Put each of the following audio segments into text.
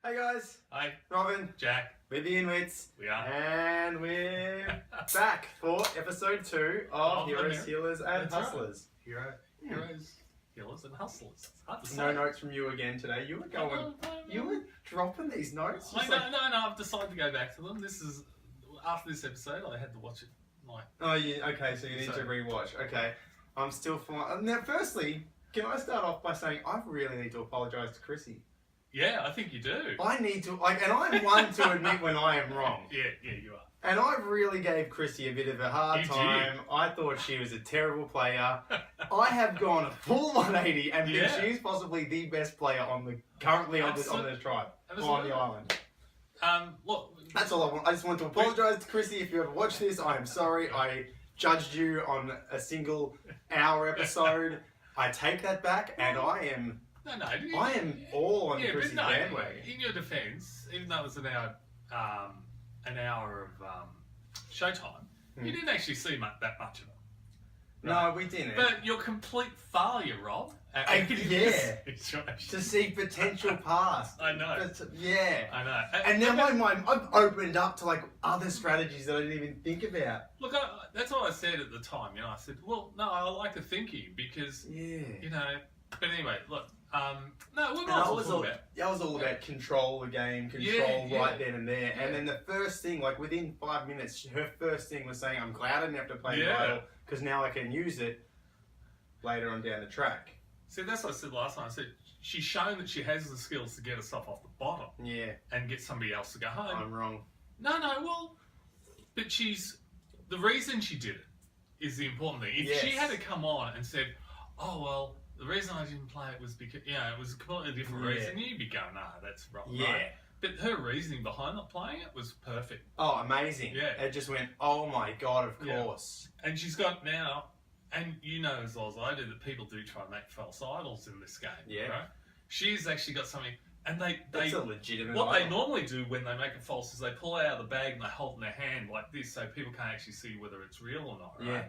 Hey guys, Hi, Robin, Jack. we're the Inwits, We are. and we're back for episode 2 of Heroes, Healers, and That's right. Hustlers. Heroes, healers, and hustlers. It's hard to say. No notes from you again today. You were going, you were dropping these notes. No, I've decided to go back to them. This is after this episode. I had to watch it. Oh, okay, so you need to rewatch. Okay, I'm still fine. Now, firstly, can I start off by saying I really need to apologise to Chrissy. Yeah, I think you do. I need to, and I'm one to admit when I am wrong. Yeah, you are. And I really gave Chrissy a bit of a hard time. did. I thought she was a terrible player. I have gone a full 180 and think she's possibly the best player currently on the tribe, on the island. Look, That's all I want. I just want to apologise to Chrissy if you ever watch this. I am sorry. I judged you on a single hour episode. I take that back, and I am all on Chrissy's bandwagon. In your defence, even though it was an hour of showtime, you didn't actually see that much of it. Right? No, we didn't. But your complete failure, Rob. To see potential past. I know. I know. And now my mind, I've opened up to like other strategies that I didn't even think about. Look, that's what I said at the time. I said, well, no, I like the thinking because, But anyway, look. No, we're not talking about. That was all about control the game, right then and there. Yeah. And then the first thing, like within 5 minutes, her first thing was saying, "I'm glad I didn't have to play the idol because now I can use it later on down the track." See, that's what I said last time. I said she's shown that she has the skills to get herself off the bottom. Yeah. And get somebody else to go home. I'm wrong. No, well, but the reason she did it is the important thing. If she had to come on and said, "Oh well, the reason I didn't play it was because it was a completely different reason," you'd be going, "Nah, that's wrong." Yeah. Right? But her reasoning behind not playing it was perfect. Oh, amazing! Yeah. It just went, "Oh my god, of course." And she's got now. And you know as well as I do that people do try and make false idols in this game. Yeah. Right? She's actually got something, and that's a legitimate idol. They normally do when they make it false is they pull it out of the bag and they hold it in their hand like this, so people can't actually see whether it's real or not. Right? Yeah.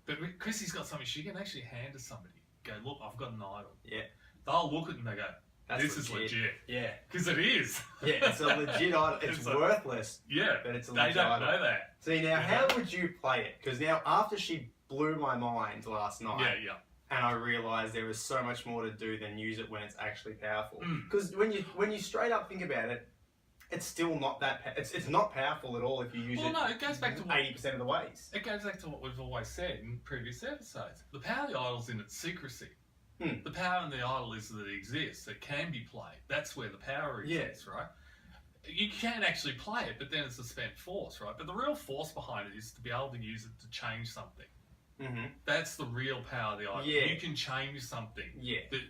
But Chrissy's got something she can actually hand to somebody. Go, look, I've got an idol. Yeah. They'll look at it and they go, this is legit. Yeah. Because it is. Yeah, it's a legit idol. It's worthless. Yeah. But it's a legit idol. They don't know that. See, now, how would you play it? Because now, after she blew my mind last night, and I realised there was so much more to do than use it when it's actually powerful. Because when you straight up think about it, it's still not that. It's not powerful at all if you use it. No, it goes back to 80% of the ways. It goes back to what we've always said in previous episodes. The power of the idol's in its secrecy. The power in the idol is that it exists. It can be played. That's where the power exists, right? You can actually play it, but then it's a spent force, right? But the real force behind it is to be able to use it to change something. That's the real power of the idol. You can change something that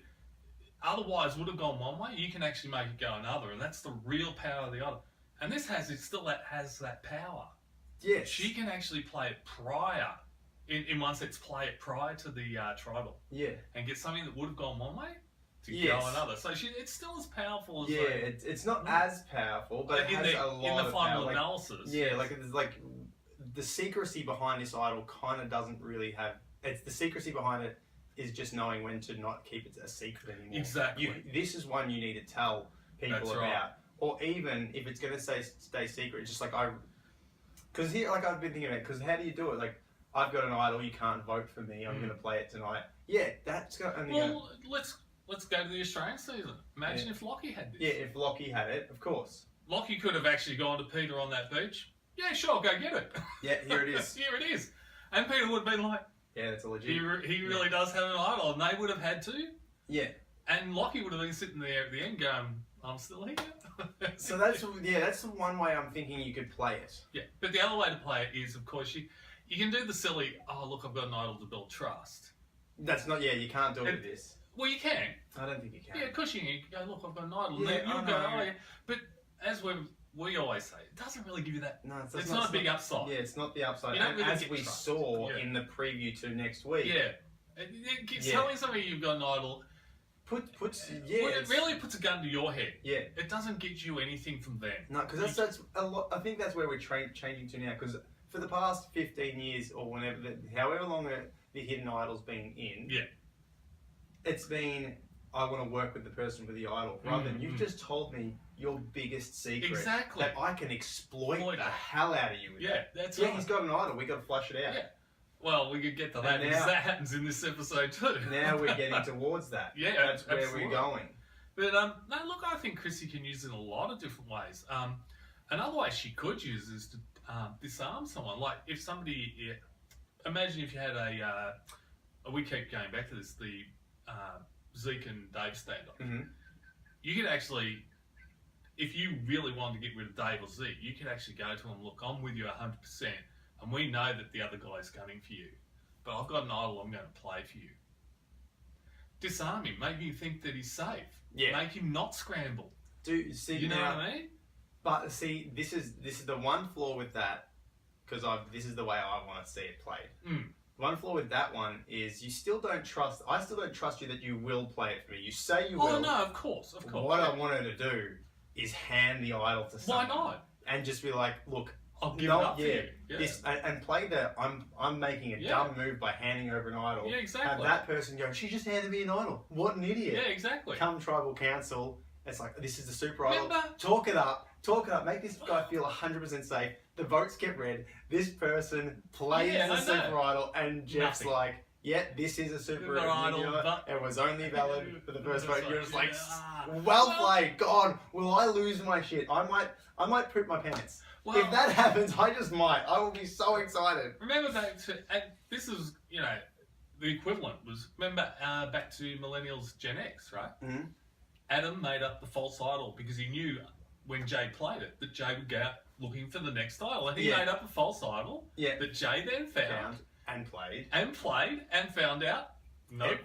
otherwise would have gone one way. You can actually make it go another, and that's the real power of the idol. And this has that power. Yes, she can actually play it prior. In one sense, play it prior to the tribal. Yeah, and get something that would have gone one way to go another. So it's still as powerful as it's not as powerful, but it has a lot of power. In the final analysis, like the secrecy behind this idol kind of doesn't really have. It's the secrecy behind it is just knowing when to not keep it a secret anymore. Exactly. This is one you need to tell people about, or even if it's going to stay secret, just like because here, like I've been thinking about, because how do you do it? Like I've got an idol, you can't vote for me. I'm going to play it tonight. Yeah, that's got. Let's go to the Australian season. Imagine if Lockie had this. Yeah, if Lockie had it, of course. Lockie could have actually gone to Peter on that beach. Yeah, sure, go get it. Yeah, here it is. Here it is. And Peter would have been like, yeah, that's a legit. He really does have an idol, and they would have had to. Yeah. And Lockie would have been sitting there at the end going, I'm still here. So that's the one way I'm thinking you could play it. Yeah, but the other way to play it is, of course, you can do the silly, oh, look, I've got an idol to build trust. That's not, you can't do it with this. Well, you can. I don't think you can. Yeah, of course you can. You can go, look, I've got an idol. Yeah, you go, oh, yeah. But as we always say, it doesn't really give you that. No, it's not a big upside. Yeah, it's not the upside. And as we saw in the preview to next week. Yeah. Telling somebody you've got an idol. It really puts a gun to your head. Yeah. It doesn't get you anything from them. No, because that's a lot. I think that's where we're changing to now. Because for the past 15 years or however long the hidden idol's been in. Yeah. It's been I want to work with the person with the idol, rather than you've just told me your biggest secret that I can exploit the hell out of you with. Yeah, that's right. He's got an idol. We got to flush it out. Yeah. Well, we could get to that because that happens in this episode too. Now we're getting towards that. Yeah, that's where we're going. But no, look, I think Chrissy can use it in a lot of different ways. Another way she could use is to disarm someone. Like if somebody, imagine if you had we keep going back to this, the Zeke and Dave standoff. Mm-hmm. You could actually, if you really wanted to get rid of Dave or Zeke, you could actually go to him, look, I'm with you 100%, and we know that the other guy's gunning for you, but I've got an idol I'm going to play for you. Disarm him, make him think that he's safe. Yeah. Make him not scramble. You know what I mean? But see, this is the one flaw with that, because this is the way I want to see it played. One flaw with that one is I still don't trust you that you will play it for me. You say you will. Oh no, of course. What I want her to do is hand the idol to someone. Why not? And just be like, look, I'll give it up to you. This, and play the I'm making a dumb move by handing over an idol. Yeah, exactly. Have that person go, she just handed me an idol. What an idiot. Yeah, exactly. Come tribal council. It's like, this is the super idol. Remember? Talk it up. Make this guy feel 100% safe. The votes get read. This person plays the super idol, and Jeff's like, yeah, this is a super idol. It was only valid for the first vote. You're just like, well played. God, will I lose my shit? I might poop my pants. Well, if that happens, I just might. I will be so excited. Remember back to, and this is, the equivalent was, back to Millennials Gen X, right? Mm-hmm. Adam made up the false idol because he knew when Jay played it that Jay would go out looking for the next idol. And he made up a false idol that Jay then found and played and found out. Nope.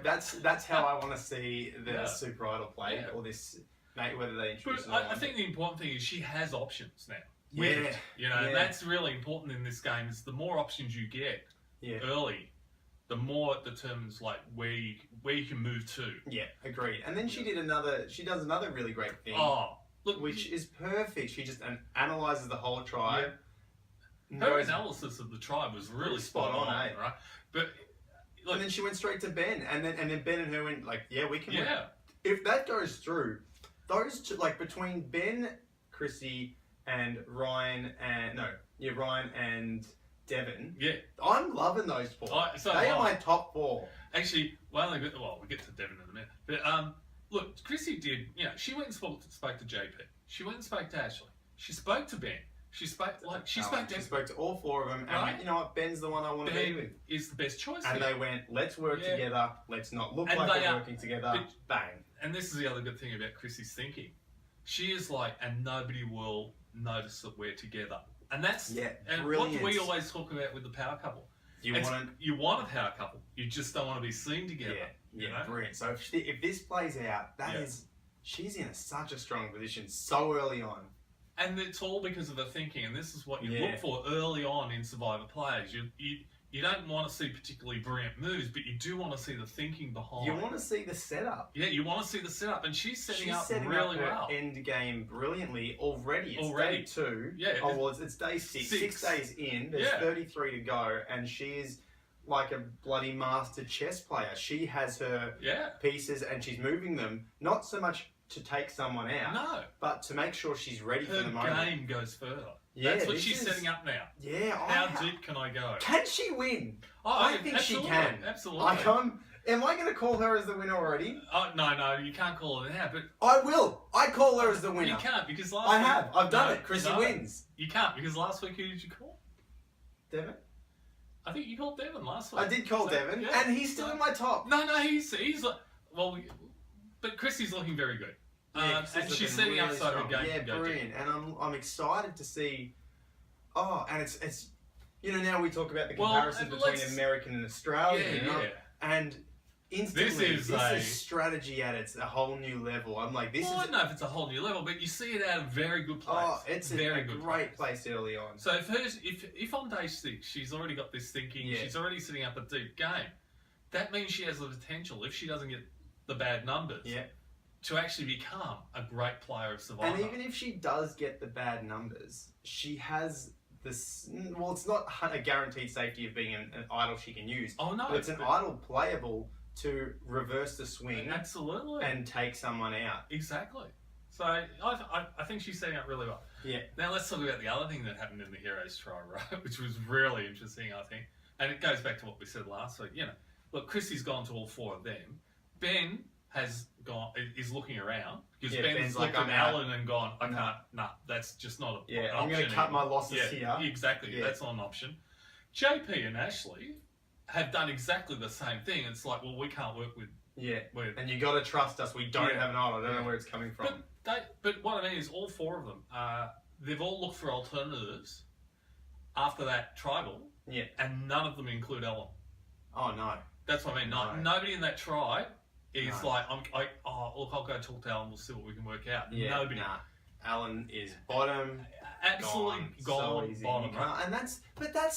That's how I want to see the super idol played or this. Whether they introduce it. I think the important thing is she has options now. That's really important in this game. Is the more options you get early, the more it determines like where you can move to. Yeah, agreed. And then she does another really great thing. Which is perfect. She just analyzes the whole tribe. Her analysis of the tribe was really spot on, right? But and then she went straight to Ben, and then Ben and her went like, we can. Yeah. If that goes through. Those two, like between Ben, Chrissy, and Ryan and Devon. Yeah, I'm loving those four. They are my top four. Actually, we get to Devon in a minute. But look, Chrissy did. She went and spoke to JP. She went and spoke to Ashley. She spoke to Ben. She spoke to all four of them, and went, you know what? Ben's the one I want to be with. Is the best choice. And they went, let's work together. Let's not look like we're working together. Bang. And this is the other good thing about Chrissy's thinking. She is like, and nobody will notice that we're together. And that's and brilliant. What do we always talk about with the power couple? You want a power couple. You just don't want to be seen together. Yeah, brilliant. So if this plays out, she's in such a strong position so early on. And it's all because of the thinking, and this is what you look for early on in Survivor players. You don't want to see particularly brilliant moves, but you do want to see the thinking behind. You want to see the setup. Yeah, you want to see the setup, and she's setting up really well. End game brilliantly already. It's day 2. Yeah. It's day 6. 6 days in. There's 33 to go, and she is like a bloody master chess player. She has her pieces, and she's moving them not so much to take someone out, but to make sure she's ready for the moment. Her game goes further. Yeah, that's what she's setting up now. Yeah. How deep can I go? Can she win? I think she can. Absolutely. Am I going to call her as the winner already? No, you can't call her now. But I will. I call her as the winner. You can't because last week... I've done it. Chrissy wins. You can't because last week who did you call? Devon. I think you called Devon last week. I did call Devon, and he's still in my top. No, he's but Chrissy's looking very good. And she's setting up so her game. Yeah, brilliant. And I'm excited to see. And it's now we talk about the comparison between American and Australian. And instantly, this is strategy at a whole new level. I'm like, this is. I don't know if it's a whole new level, but you see it at a very good place. It's a great place early on. So if on day 6 she's already got this thinking, she's already setting up a deep game. That means she has the potential if she doesn't get the bad numbers. Yeah. To actually become a great player of Survivor. And even if she does get the bad numbers, she has this... Well, it's not a guaranteed safety of being an idol she can use. Oh, no. But it's an idol playable to reverse the swing. Absolutely. And take someone out. Exactly. So I think she's setting up really well. Yeah. Now let's talk about the other thing that happened in the Heroes trial, right? Which was really interesting, I think. And it goes back to what we said last week. You know, look, Chrissy's gone to all 4 of them. Ben is looking around because Ben's looked at Alan and gone, I can't. Nah, that's just not an option. I'm going to cut my losses here. Exactly. Yeah. That's not an option. JP and Ashley have done exactly the same thing. It's like, well, we can't work with. Yeah. And you got to trust us. We don't have an idol. I don't know where it's coming from. But what I mean is, all 4 of them, they've all looked for alternatives after that tribal. Yeah. And none of them include Ellen. Oh no. That's what I mean. No. Nobody in that tribe is like, look, I'll go talk to Alan. We'll see what we can work out. Yeah. Nobody. Nah. Alan is bottom. Absolutely gone so bottom. Right? And that's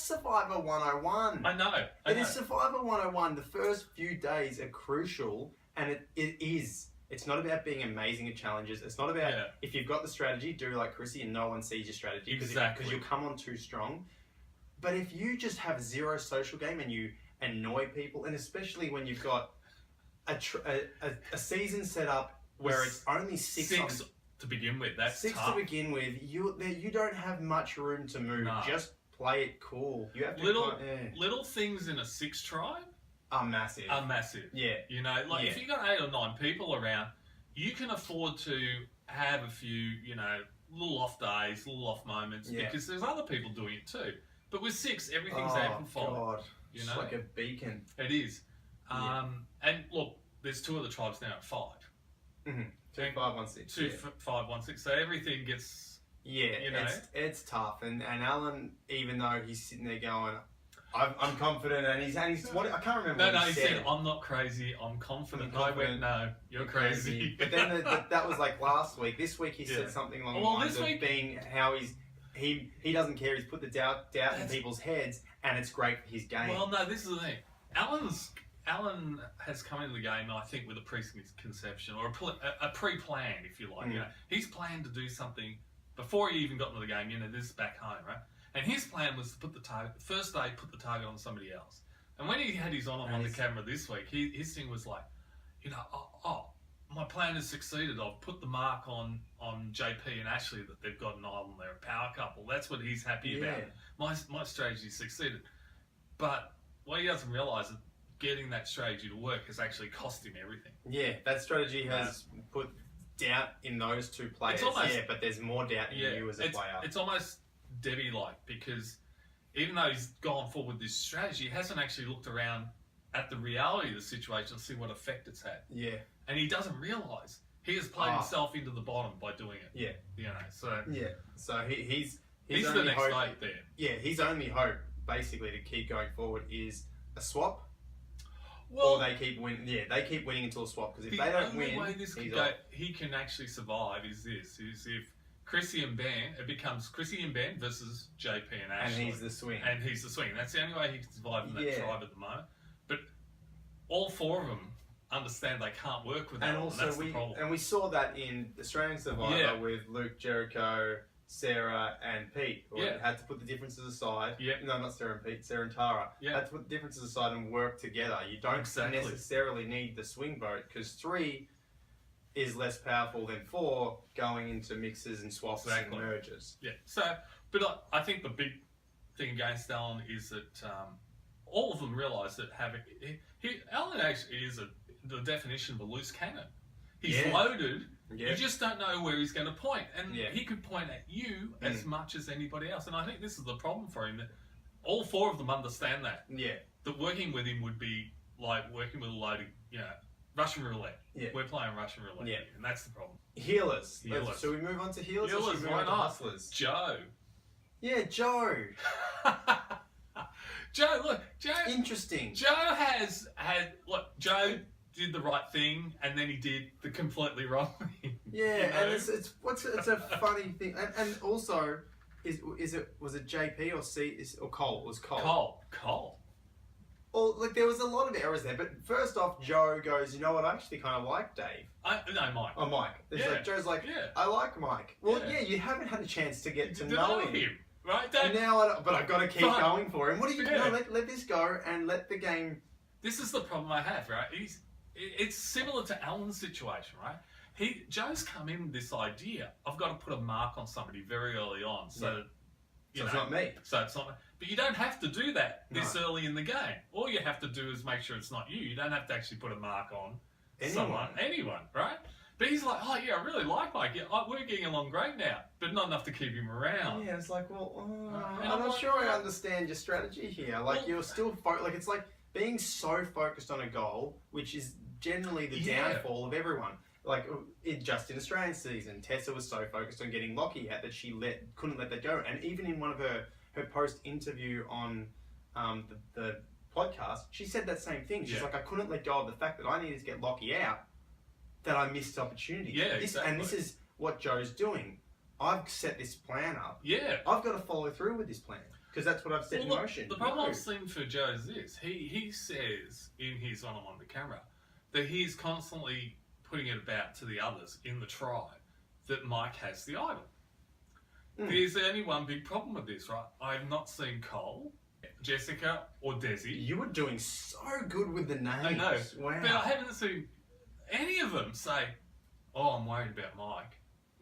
Survivor 101. I know. It is Survivor 101. The first few days are crucial, and it is. It's not about being amazing at challenges. It's not about if you've got the strategy, do like Chrissy, and no one sees your strategy because you'll come on too strong. But if you just have zero social game and you annoy people, and especially when you've got a season set up where it's only six to begin with, that's 6 tough. to begin with, you don't have much room to move. No. Just play it cool. You have to little things in a 6 tribe are massive. Yeah. You know, like if you got 8 or 9 people around, you can afford to have a few, you know, little off days, little off moments because there's other people doing it too. But with 6, everything's amplified. God. You know? It's like a beacon. It is. And look, there's 2 of the tribes now at 5. Mm-hmm. 2, 5, 1, 6. 2, 5, 1, 6. So everything gets. Yeah, you know? it's tough. And Alan, even though he's sitting there going, I'm confident, and he's what I can't remember. No, he said, I'm not crazy. I'm confident. I went, no, you're crazy. But then that was like last week. This week he said something along the lines of being how he doesn't care. He's put the doubt in people's heads, and it's great for his game. Well, no, this is the thing. Alan has come into the game, I think, with a preconception or a pre-plan, if you like. You know, he's planned to do something before he even got into the game. You know, this is back home, right? And his plan was to put the target, the first day, put the target on somebody else. And when he had his on the camera this week, his thing was like, you know, my plan has succeeded. I've put the mark on JP and Ashley that they've got an island. They're a power couple. That's what he's happy about. My strategy succeeded. But what he doesn't realise is getting that strategy to work has actually cost him everything. Yeah, that strategy has put doubt in those 2 players. But there's more doubt in you as a player. It's almost Debbie-like, because even though he's gone forward with this strategy, he hasn't actually looked around at the reality of the situation and see what effect it's had. Yeah. And he doesn't realise he has played himself into the bottom by doing it. Yeah. You know, so... Yeah. So he's the next hope there. Yeah, his only hope, basically, to keep going forward is a swap. Well, or they keep winning. Yeah, they keep winning until a swap, because if they don't win, the only way this can go, he can actually survive is if Chrissy and Ben, it becomes Chrissy and Ben versus JP and Ashley. And he's the swing. That's the only way he can survive in that tribe at the moment. But all 4 of them understand they can't work with that, and that's the problem. We saw that in Australian Survivor with Luke, Jericho, Sarah and Pete. Had to put the differences aside. No, not Sarah and Pete, Sarah and Tara. Had to put the differences aside and work together. You don't necessarily need the swing vote, because 3 is less powerful than 4 going into mixes and swaps and merges. Yeah. So, but I think the big thing against Alan is that all of them realise that Alan actually is the definition of a loose cannon. He's loaded. Yeah. You just don't know where he's going to point, and he could point at you as much as anybody else. And I think this is the problem for him, that all 4 of them understand that. Yeah. That working with him would be like working with a loaded, Russian roulette. Yeah. We're playing Russian roulette. Yeah. And that's the problem. Healers. Shall we move on to healers? Healers, why not? Hustlers? Joe. Yeah, Joe. Joe. Interesting. Joe Joe did the right thing, and then he did the completely wrong thing. Yeah, and it's a funny thing, and also, was it JP or Cole? It was Cole. Cole. Well, there was a lot of errors there, but first off, Joe goes, you know what, I actually kind of like Dave. Mike. Oh, Mike. Joe's like, I like Mike. Well, you haven't had a chance to get to know him. Right? And now, but I've got to keep going for him. What are you doing? Let this go and let the game this is the problem I have, right? It's similar to Alan's situation, right? Joe's come in with this idea, I've got to put a mark on somebody very early on, so it's not me. So it's not. But you don't have to do that this early in the game. All you have to do is make sure it's not you. You don't have to actually put a mark on anyone, right? But he's like, oh yeah, I really like Mike. Yeah, we're getting along great now, but not enough to keep him around. Yeah, it's like, well, I'm not sure I understand your strategy here. Like, you're still like, it's like being so focused on a goal, which is generally the downfall of everyone. Like, just in Australian season, Tessa was so focused on getting Lockie out that she couldn't let that go. And even in one of her post-interview on the podcast, she said that same thing. She's like, I couldn't let go of the fact that I needed to get Lockie out, that I missed opportunity. Yeah, exactly. And this is what Joe's doing. I've set this plan up. Yeah. I've got to follow through with this plan, because that's what I've set in motion. The problem I've seen for Joe is this. He says in his on the camera that he's constantly putting it about to the others in the tribe that Mike has the idol. There's only one big problem with this, right? I have not seen Cole, Jessica, or Desi. You were doing so good with the names. I know. Wow. But I haven't seen any of them say, oh, I'm worried about Mike.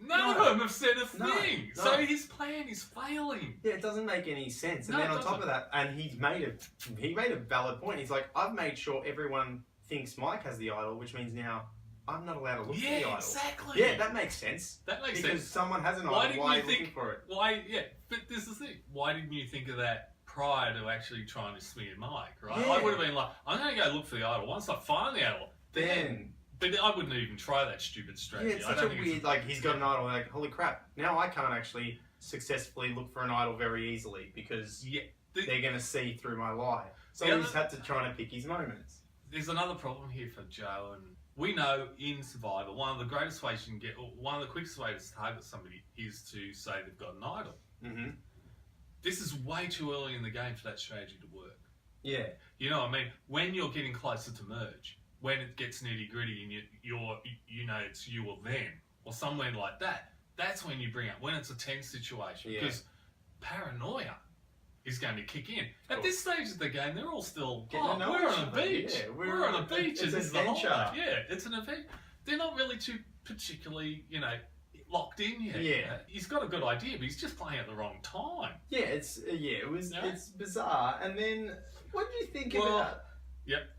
None of them have said a thing. No. So his plan is failing. Yeah, it doesn't make any sense. And then on top of that, and he made a valid point. He's like, I've made sure everyone thinks Mike has the idol, which means now I'm not allowed to look for the idol. Yeah, exactly. Yeah, that makes sense. That makes sense. Because someone has an idol, why are you looking for it? Why, yeah, but this is the thing. Why didn't you think of that prior to actually trying to smear Mike, right? Yeah. I would have been like, I'm going to go look for the idol. Once I find the idol, then... But I wouldn't even try that stupid strategy. Yeah, it's such a weird, like, he's got an idol, like, holy crap, now I can't actually successfully look for an idol very easily, because they're going to see through my lie. So he's had to try and pick his moments. There's another problem here for Joe, and we know in Survivor, one of the greatest ways you can get, or one of the quickest ways to target somebody is to say they've got an idol. Mm-hmm. This is way too early in the game for that strategy to work. Yeah. You know what I mean? When you're getting closer to merge, when it gets nitty gritty and you know it's you or them, or somewhere like that, that's when you bring up, when it's a tense situation, because paranoia is going to kick in. At this stage of the game, they're all still, we're on a beach. Yeah, we're on a beach. It's an adventure. Yeah, it's an event. They're not really too particularly, locked in yet. Yeah. He's got a good idea, but he's just playing at the wrong time. Yeah, it's bizarre. And then, what do you think about... Yep.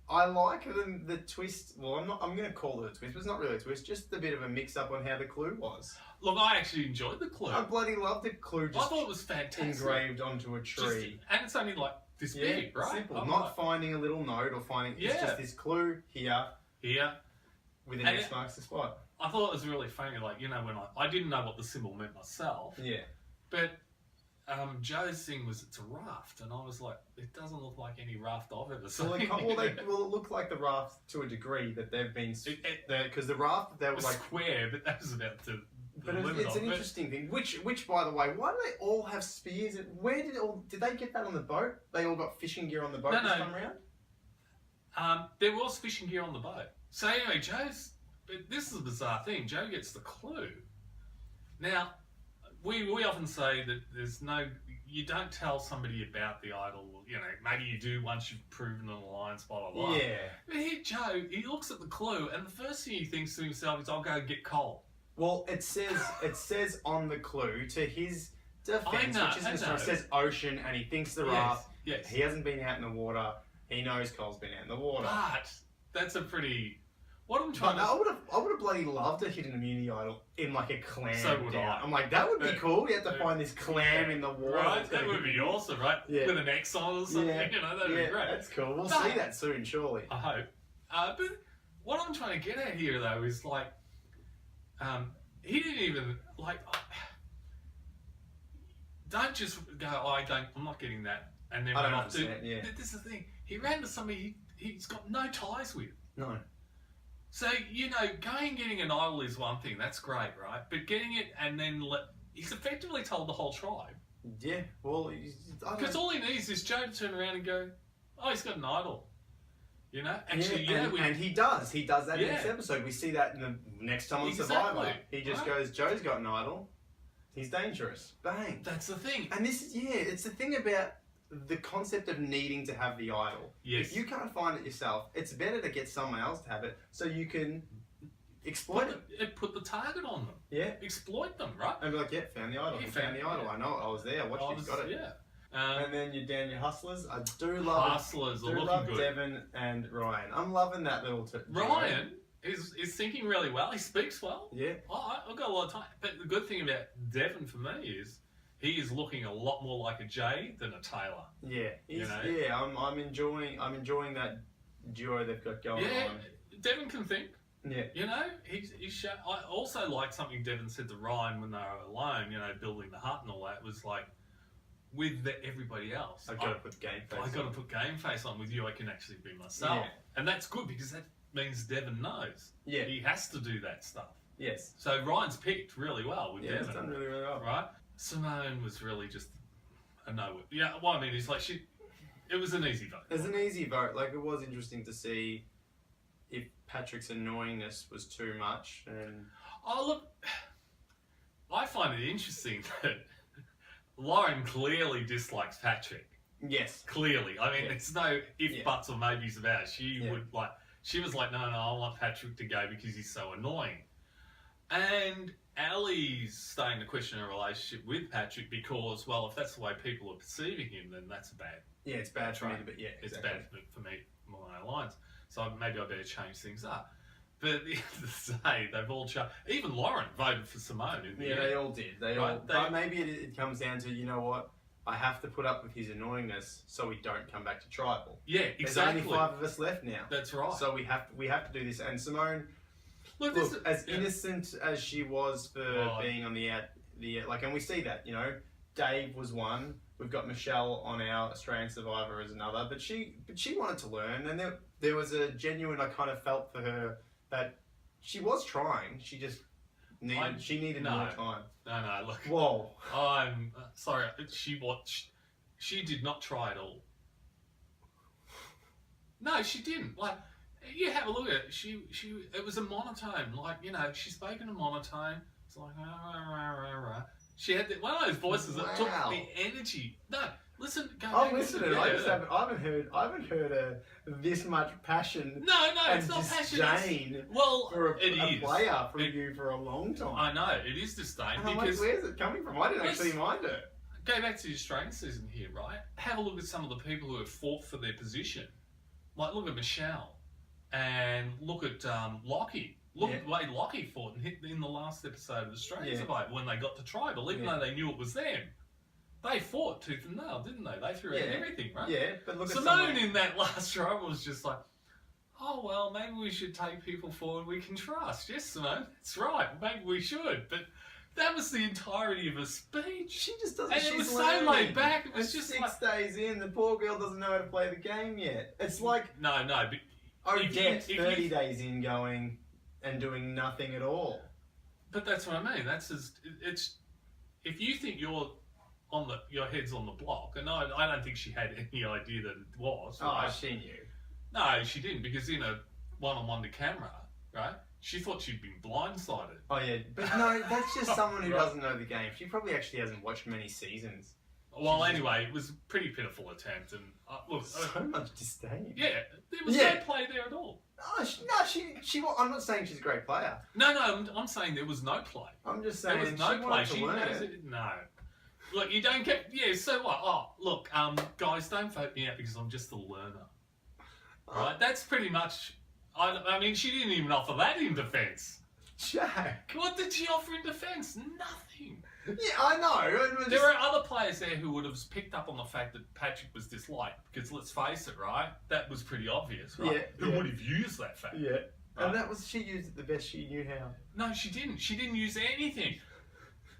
I like the twist. Well, I'm going to call it a twist, but it's not really a twist. Just a bit of a mix-up on how the clue was. Look, I actually enjoyed the clue. I bloody loved the clue. I thought it was fantastic. Engraved onto a tree. And it's only like this big, right? Simple. Not finding a little note or finding... It's just this clue here. With an X marks the spot. I thought it was really funny, like, when I didn't know what the symbol meant myself. Yeah. But... Joe's thing was it's a raft, and I was like, it doesn't look like any raft I've ever seen. It looked like the raft to a degree that they've been... Because the raft, they were like... square, but that was about the But it's an interesting thing. Which, by the way, why do they all have spears? Did they get that on the boat? They all got fishing gear on the boat this time around? There was fishing gear on the boat. So anyway, but this is a bizarre thing. Joe gets the clue. Now... We often say that you don't tell somebody about the idol, maybe you do once you've proven an alliance, blah, blah, blah. Yeah. But here, Joe, he looks at the clue, and the first thing he thinks to himself is, I'll go get Cole. Well, it says on the clue, to his defense, it says ocean, and he thinks the raft. Yes. He hasn't been out in the water. He knows Cole's been out in the water. But that's a pretty... I would have bloody loved to hit an immunity idol in like a clam. So would I. I'm like, that would be cool. You have to find this clam in the water. Right, that would be awesome, right? Yeah. With an X on or something, that'd be great. That's cool. We'll see that soon, surely. I hope. But what I'm trying to get at here, though, is like, he didn't even, like, don't just go, I'm not getting that, and then run off to... Yeah. This is the thing. He ran to somebody he's got no ties with. No. So, going and getting an idol is one thing, that's great, right? But getting it and then he's effectively told the whole tribe. Yeah, well... Because all he needs is Joe to turn around and go, oh, he's got an idol. Actually, and he does. He does that in this episode. We see that in the next time on Survivor. He just goes, Joe's got an idol. He's dangerous. Bang. That's the thing. And this is, it's the thing about the concept of needing to have the idol. Yes. If you can't find it yourself, it's better to get someone else to have it so you can exploit it. Put the target on them. Yeah. Exploit them, right? And be like, yeah, found the idol. Yeah, found the idol. I know it. I was there. Watch, he's got it. Yeah. And then your Hustlers. I do love Hustlers are looking good. Devon and Ryan. I'm loving that little Ryan is thinking really well. He speaks well. Yeah. I've got a lot of time. But the good thing about Devon for me is he is looking a lot more like a Jay than a Taylor. Yeah. Yeah. I'm enjoying that duo they've got going on. Yeah. Devon can think. Yeah. You know, he's I also like something Devon said to Ryan when they were alone, you know, building the hut and all that, was like, with everybody else, I've got to put game face on. I've got to put game face on. With you, I can actually be myself. Yeah. And that's good because that means Devon knows. Yeah. He has to do that stuff. Yes. So Ryan's picked really well with Devon. He's done really, really well. Right? Simone was really just a no. Yeah, well, I mean, it's like it was an easy vote. It was an easy vote. Like, it was interesting to see if Patrick's annoyingness was too much. And oh, look, I find it interesting that Lauren clearly dislikes Patrick. Yes. Clearly. I mean, it's no if, buts, or maybes about it. She was like, no, I want Patrick to go because he's so annoying. And Ali's starting to question her relationship with Patrick because, well, if that's the way people are perceiving him, then that's bad. Yeah, it's bad for me, but yeah, it's bad for me, my alliance. So maybe I better change things up. But at the end of the day, they've all even Lauren voted for Simone. They all did. But maybe it comes down to, you know what? I have to put up with his annoyingness so we don't come back to tribal. Yeah, exactly. There's only 5 of us left now. That's right. So we have to do this. And Simone, look as innocent as she was for being on the and we see that, you know, Dave was one. We've got Michelle on our Australian Survivor as another, but she wanted to learn, and there was a genuine, I kind of felt for her that she was trying. She just needed more time. No, look. Whoa. I'm sorry. She did not try at all. No, she didn't. Like, you have a look at it. It was a monotone. Like, you know, she spoke in a monotone. It's like, she had one of those voices that took the energy. No, listen. I'm listening. I haven't heard this much passion. No, it's not passion. Well, for a player from you for a long time. I know it is disdain because where's it coming from? I didn't actually mind it. Go back to the Australian season here, right? Have a look at some of the people who have fought for their position. Like, look at Michelle, and look at Lockie. Look at the way Lockie fought in the last episode of Australian Survivor when they got to tribal, even though they knew it was them. They fought tooth and nail, didn't they? They threw out everything, right? Yeah, but look at Simone in that last tribal was just like, oh, well, maybe we should take people forward we can trust. Yes, Simone, that's right. Maybe we should. But that was the entirety of her speech. She just doesn't. And it was so laid back. It was just 6 days in. The poor girl doesn't know how to play the game yet. It's like no. But Odette 30 days in going and doing nothing at all. But that's what I mean. It's if you think your head's on the block, and I don't think she had any idea that it was. Right? Oh, she knew. No, she didn't, because in a one-on-one to camera, right? She thought she'd been blindsided. Oh yeah, but no, that's just someone who doesn't know the game. She probably actually hasn't watched many seasons. Well, anyway, it was a pretty pitiful attempt, and look, so much disdain. Yeah, there was no play there at all. She. I'm not saying she's a great player. No, I'm saying there was no play. I'm just saying there was no play. No. Look, you don't get. Yeah, so what? Oh, look, guys, don't vote me out because I'm just a learner. Right? That's pretty much. I mean, she didn't even offer that in defence. Jack. What did she offer in defence? Nothing. Yeah, I know. There are other players there who would have picked up on the fact that Patrick was disliked, because let's face it, right? That was pretty obvious, right? Yeah, who would have used that fact? Yeah. Right? And that was, she used it the best she knew how. No, she didn't. She didn't use anything.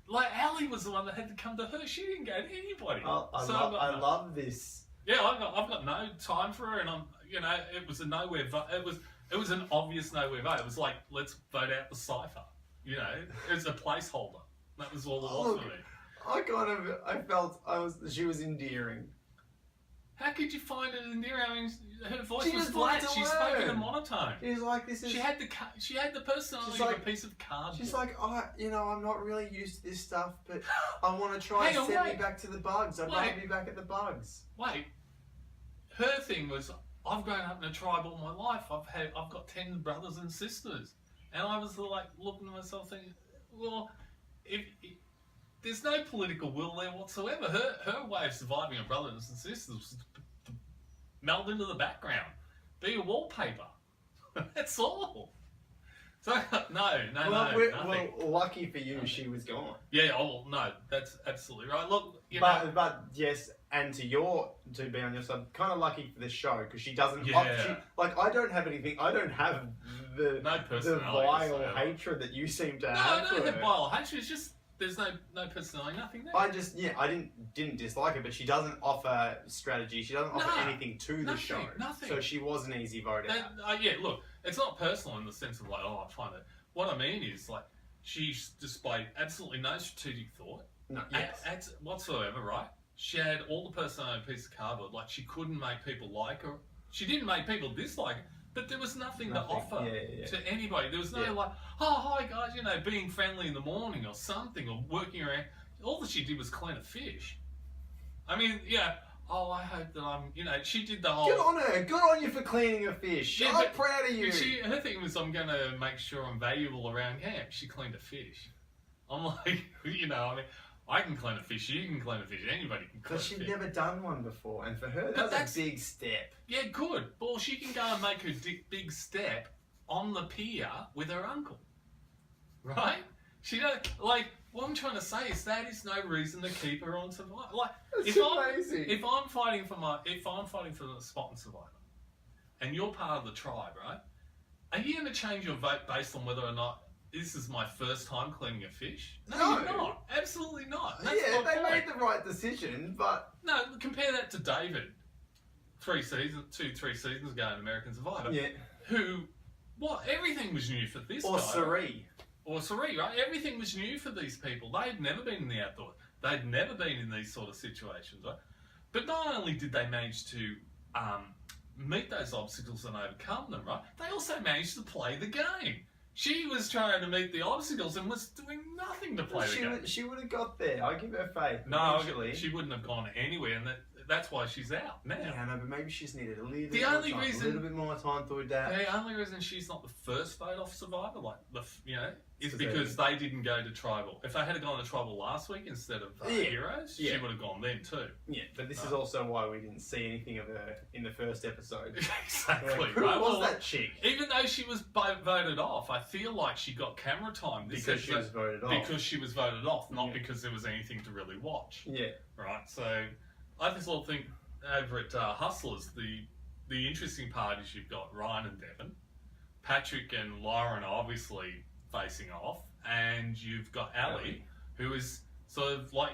Like, Ali was the one that had to come to her. She didn't go to anybody. I love this. Yeah, I've got no time for her, and it was a nowhere vote. It was an obvious nowhere vote. It was like, let's vote out the cipher. You know, it was a placeholder. That was all it was for me. I felt she was endearing. How could you find it endearing? I mean, her voice was flat. She spoke in a monotone. She's like, this is... She had the personality of a piece of cardboard. She's like, I'm not really used to this stuff, but I want to try and send me back to the bugs. I'd rather be back at the bugs. Wait. Her thing was, I've grown up in a tribe all my life. I've got 10 brothers and sisters. And I was like looking at myself thinking, well, if there's no political will there whatsoever. Her way of surviving her brothers and sisters was to meld into the background, be a wallpaper. That's all. So nothing. Well, lucky for you, she was gone. Yeah. Oh no, that's absolutely right. Look, but yes, and to be on your side, kind of lucky for this show because she doesn't. Yeah. I don't have anything. I don't have the vile hatred that you seem to have. No, I don't have vile hatred. It's just there's no personality, nothing there. I didn't dislike her, but she doesn't offer strategy. She doesn't offer anything to the show. Nothing. So she was an easy vote out. Yeah, look, it's not personal in the sense of like, I find it. What I mean is like she's displayed absolutely no strategic thought. No, yes. Whatsoever, right? She had all the personality of a piece of cardboard. Like she couldn't make people like her. She didn't make people dislike her. But there was nothing to offer to anybody. There was no like, oh, hi guys, being friendly in the morning or something, or working around. All that she did was clean a fish. I mean, I hope that I'm, she did the whole... Good on her. Good on you for cleaning a fish. Yeah, I'm proud of you. Her thing was, I'm going to make sure I'm valuable around camp. She cleaned a fish. I'm like, I can clean a fish, you can clean a fish, anybody can clean a fish. But she'd never done one before, and for her, that's a big step. Yeah, good. Well, she can go and make her big step on the pier with her uncle. Right? She don't, what I'm trying to say is that is no reason to keep her on Survivor. That's amazing. If I'm fighting for the spot in Survivor, and you're part of the tribe, right? Are you going to change your vote based on whether or not this is my first time cleaning a fish? No, you're not. Absolutely not. That's they made the right decision, but... No, compare that to David. 3 seasons ago in American Survivor. Yeah. Everything was new for this guy. Or Sari, right? Everything was new for these people. They'd never been in the outdoors. They'd never been in these sort of situations, right? But not only did they manage to meet those obstacles and overcome them, right? They also managed to play the game. She was trying to meet the obstacles and was doing nothing to play the game. She would have got there. I give her faith. No, eventually. She wouldn't have gone anywhere, and that's why she's out now. Yeah, no, but maybe she's needed a little bit more time to adapt. The only reason she's not the first vote off Survivor, is because they didn't go to Tribal. If they had gone to Tribal last week instead of Heroes, she would have gone then too. Yeah, but this is also why we didn't see anything of her in the first episode. Exactly. Who was that chick? Even though she was voted off, I feel like she got camera time because she was voted off. Because she was voted off, not because there was anything to really watch. Yeah. Right. So I just think over at Hustlers, the interesting part is you've got Ryan and Devon, Patrick and Lauren are obviously facing off, and you've got Ali, who is sort of like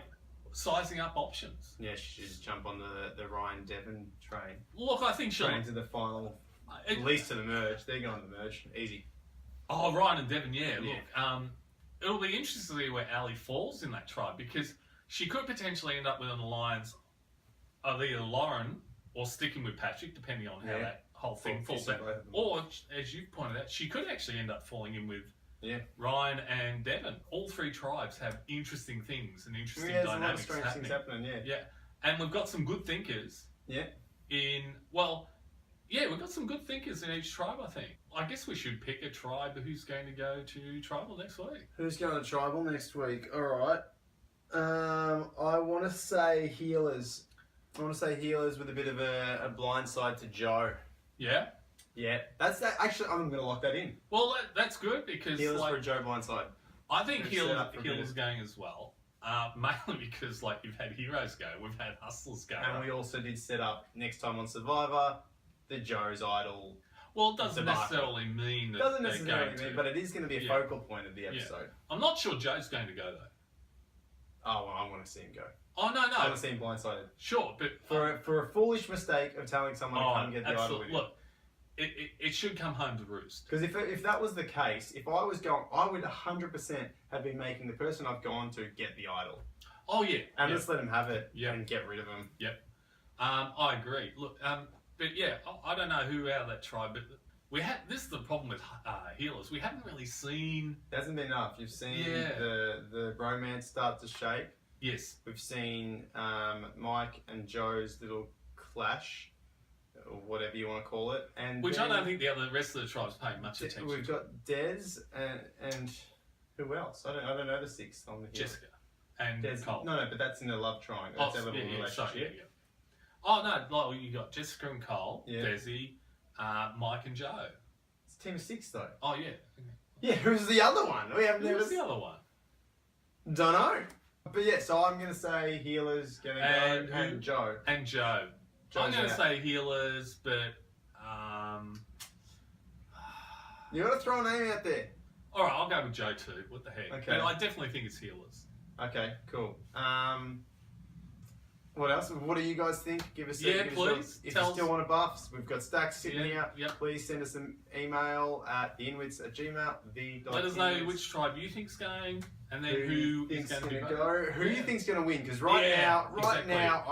sizing up options. Yeah, she should jump on the Ryan Devon train. Look, I think she'll train to the final, at least to the merge. They're going to the merge, easy. Oh, Ryan and Devon, yeah. Look, it'll be interesting to see where Ali falls in that tribe because she could potentially end up with an alliance of either Lauren or sticking with Patrick, depending on how that whole thing falls out. Or, as you've pointed out, she could actually end up falling in with Ryan and Devon. All 3 tribes have interesting things and interesting dynamics happening. Yeah. And we've got some good thinkers. Yeah. We've got some good thinkers in each tribe, I think. I guess we should pick a tribe who's going to go to Tribal next week. Who's going to Tribal next week? All right. I want to say Healers. I want to say Healers with a bit of a blind side to Joe. Yeah? Yeah. That's that. Actually, I'm going to lock that in. Well, that's good because... Healers for a Joe blindside. I think Healers going as well. Mainly because you've had Heroes go, we've had Hustlers go. And we also did set up next time on Survivor, the Joe's Idol. Well, it doesn't necessarily mean that doesn't necessarily mean, but it is going to be a focal point of the episode. Yeah. I'm not sure Joe's going to go though. Oh, well, I want to see him go. Oh, no. I want to see him blindsided. Sure, but... For a foolish mistake of telling someone to come get the idol with you. Look, it should come home to roost. Because if that was the case, if I was going... I would 100% have been making the person I've gone to get the idol. Oh, yeah. And just let him have it and get rid of him. Yep. I agree. Look, but yeah, I don't know who out of that tribe, but this is the problem with healers. We haven't really seen. There hasn't been enough. You've seen the romance start to shape. Yes. We've seen Mike and Joe's little clash, or whatever you want to call it, and which I don't think the rest of the tribes pay much attention. We've got Des and who else? I don't know the sixth on the hill. Jessica and Des, Cole. No, but that's in the love triangle. That's their little relationship. Yeah. Oh no, like you got Jessica and Cole, Desi, Mike and Joe. It's a team of 6 though. Oh yeah. Yeah, who's the other one? We haven't. Who's the other one? Don't know. But yeah, so I'm going to say healers going to go and Joe. And Joe. I'm going to say healers, but you got to throw a name out there. All right, I'll go with Joe too. What the heck? Okay. But I definitely think it's healers. Okay, cool. What else? What do you guys think? Give us please. If you still want to buffs, we've got stacks sitting here. Yep. Please send us an email at theinwits@gmail.com. Let us know which tribe you think's going, and then who is going to go. Who you think's going to win? Because right now,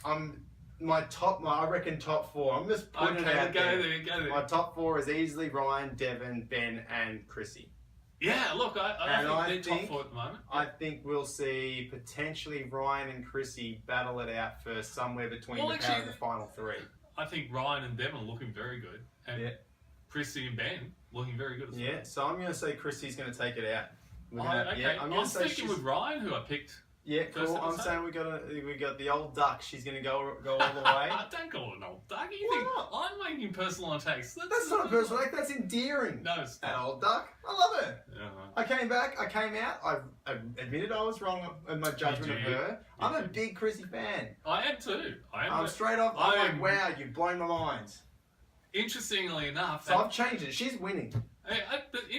I'm my top. I reckon top 4. I'm just putting it out there. Go there. My top 4 is easily Ryan, Devon, Ben, and Chrissy. Yeah, look, I think they're top 4 at the moment. I think we'll see potentially Ryan and Chrissy battle it out for somewhere between the power of the final 3. I think Ryan and Devon are looking very good, and Chrissy and Ben looking very good as well. Yeah, so I'm going to say Chrissy's going to take it out. Okay. I'm sticking with Ryan, who I picked. Yeah, cool. I'm saying we got the old duck. She's going to go all the way. Don't call it an old duck. You think I'm making personal attacks? That's not a personal attack. That's endearing. No, it's not. An old duck. I love her. Uh-huh. I came back. I came out. I admitted I was wrong in my judgment of her. I'm a big Chrissy fan. I am too. I'm straight off. I'm like, wow, you've blown my mind. Interestingly enough, so I've changed it. She's winning.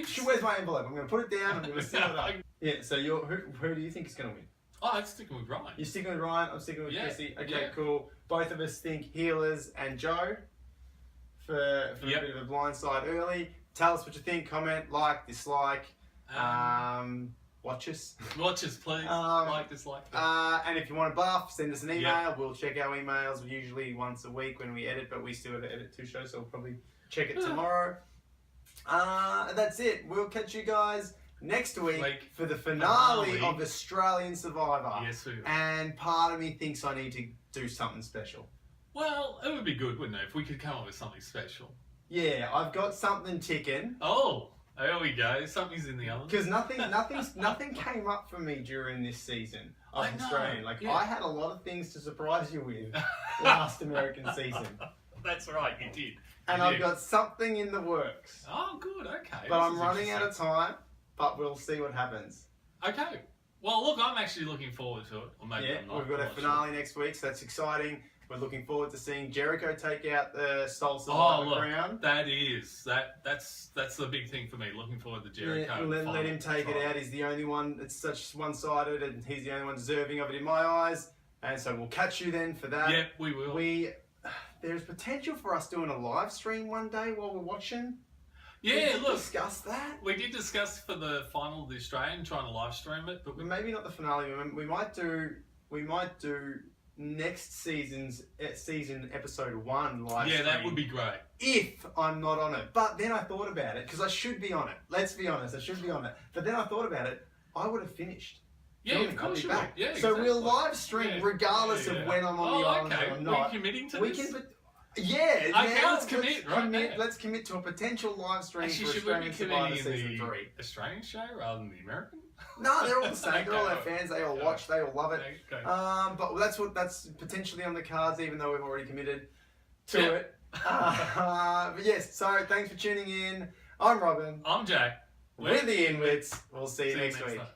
She wears my envelope. I'm going to put it down. I'm going to seal it up. Yeah. So who do you think is going to win? Oh, I'm sticking with Ryan. You're sticking with Ryan, I'm sticking with Chrissy. Okay, cool. Both of us think healers and Joe for a bit of a blindside early. Tell us what you think, comment, like, dislike, watch us. Watch us, please. Like, dislike. And if you want to buff, send us an email. We'll check our emails usually once a week when we edit, but we still have to edit 2 shows, so we'll probably check it tomorrow. That's it. We'll catch you guys next week for the finale of Australian Survivor. Yes, we will. And part of me thinks I need to do something special. Well, it would be good, wouldn't it, if we could come up with something special? Yeah, I've got something ticking. Oh, there we go. Something's in the oven. Because nothing came up for me during this season of Australian. I had a lot of things to surprise you with last American season. That's right, you did. And I've got something in the works. Oh, good. Okay. But I'm running out of time. But we'll see what happens. Okay. Well, look, I'm actually looking forward to it. Or maybe I'm not. We've got a finale next week, so that's exciting. We're looking forward to seeing Jericho take out the Soul Survivor crown. That's the big thing for me. Looking forward to Jericho. Yeah, let him take it out. He's the only one that's such one-sided, and he's the only one deserving of it in my eyes. And so we'll catch you then for that. Yep, we will. There's potential for us doing a live stream one day while we're watching. Yeah, we discuss that. We did discuss for the final of the Australian trying to live stream it, but maybe not the finale. We might do next season's season episode 1 live stream. Yeah, that would be great. If I'm not on it, but then I thought about it because I should be on it. Let's be honest, I should be on it. But then I thought about it. I would have finished. Yeah, of course you would. Yeah, so we'll live stream regardless of when I'm on the island or I'm not. Are you committing to this? Yeah. Okay, let's commit. Let's commit to a potential live stream for Australian Survivor Season 3. Australian show rather than the American? No, they're all the same. They're all our fans. They all watch. They all love it. Okay. But that's potentially on the cards, even though we've already committed to it. But yes, so thanks for tuning in. I'm Robin. I'm Jack. We're the Inwits. We'll see you next week. Time.